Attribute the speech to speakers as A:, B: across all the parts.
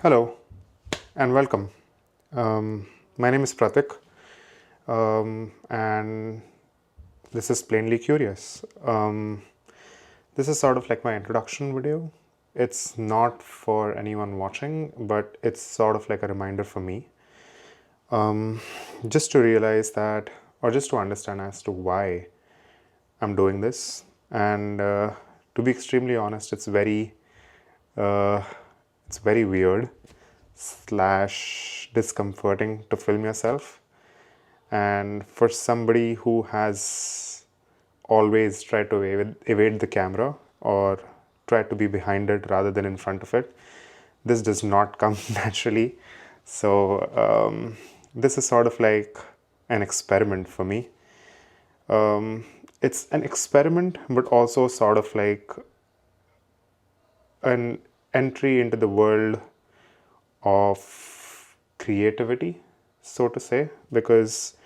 A: Hello and welcome. My name is Pratik, and this is Plainly Curious. This is sort of like my introduction video. It's not for anyone watching, but it's sort of like a reminder for me. Just to realize that, or just to understand as to why I'm doing this. And to be extremely honest, uh, it's very weird slash discomforting to film yourself. And for somebody who has always tried to evade the camera or try to be behind it rather than in front of it, this does not come naturally. So, this is sort of like an experiment for me. It's an experiment, but also sort of like an entry into the world of creativity, so to say, because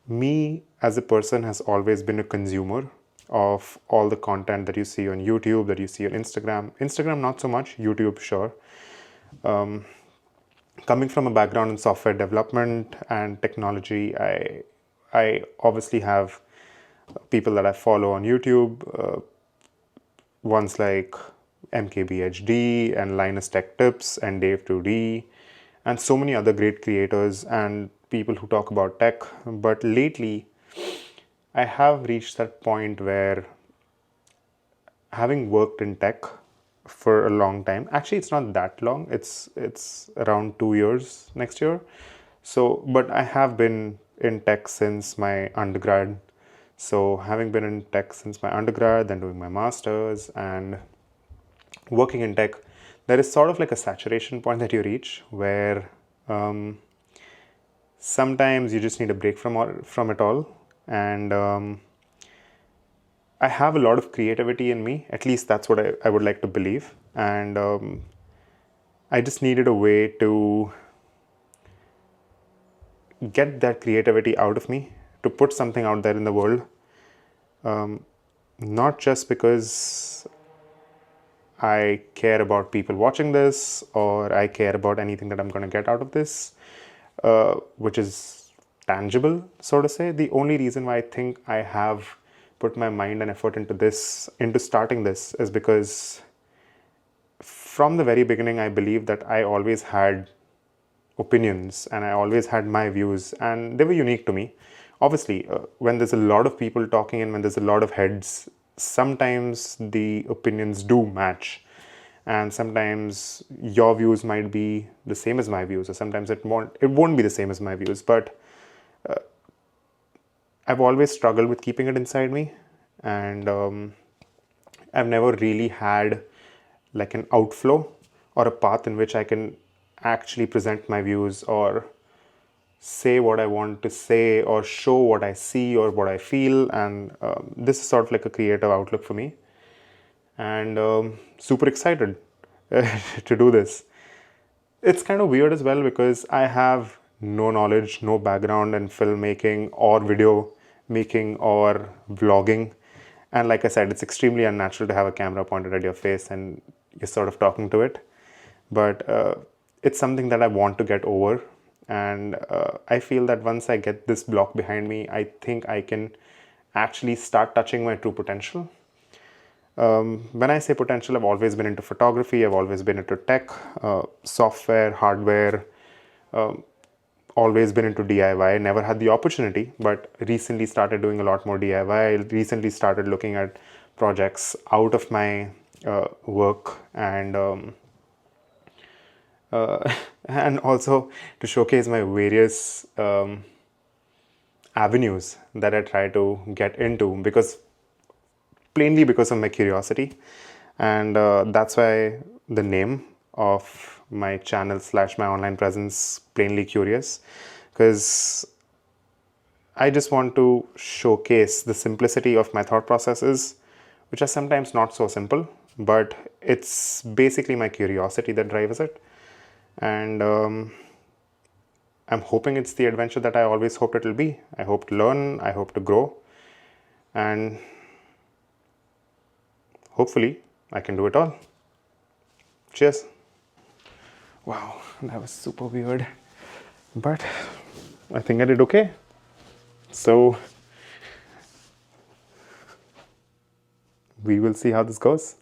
A: me as a person has always been a consumer of all the content that you see on YouTube, that you see on Instagram. Instagram, not so much, YouTube, sure. Coming from a background in software development and technology, I obviously have people that I follow on YouTube, ones like MKBHD and Linus Tech Tips and Dave 2D and so many other great creators and people who talk about tech. But lately, I have reached that point where, having worked in tech for a long time, actually it's not that long, it's around 2 years next year. So, but I have been in tech since my undergrad. So, having been in tech since my undergrad, then doing my masters and working in tech, there is sort of like a saturation point that you reach where sometimes you just need a break from it all. And I have a lot of creativity in me, at least that's what I would like to believe. And I just needed a way to get that creativity out of me, to put something out there in the world. Not just because I care about people watching this or I care about anything that I'm going to get out of this, which is tangible, so to say. The only reason why I think I have put my mind and effort into this, into starting this, is because from the very beginning, I believe that I always had opinions and I always had my views, and they were unique to me. Obviously, when there's a lot of people talking and when there's a lot of heads, sometimes the opinions do match, and sometimes your views might be the same as my views, or sometimes it won't be the same as my views. But I've always struggled with keeping it inside me, and I've never really had like an outflow or a path in which I can actually present my views or say what I want to say or show what I see or what I feel. And this is sort of like a creative outlook for me. And super excited to do this. It's kind of weird as well because I have no knowledge, no background in filmmaking or video making or vlogging. And like I said, it's extremely unnatural to have a camera pointed at your face and you're sort of talking to it. But it's something that I want to get over. And I feel that once I get this block behind me, I think I can actually start touching my true potential. When I say potential, I've always been into photography, I've always been into tech, software, hardware, always been into DIY. Never had the opportunity, but recently started doing a lot more DIY. Recently started looking at projects out of my work and and also to showcase my various avenues that I try to get into, because plainly because of my curiosity. And that's why the name of my channel slash my online presence, Plainly Curious, because I just want to showcase the simplicity of my thought processes, which are sometimes not so simple, but it's basically my curiosity that drives it. And I'm hoping it's the adventure that I always hoped it will be. I hope to learn, I hope to grow, and hopefully I can do it all. Cheers. Wow, that was super weird. But I think I did okay. So we will see how this goes.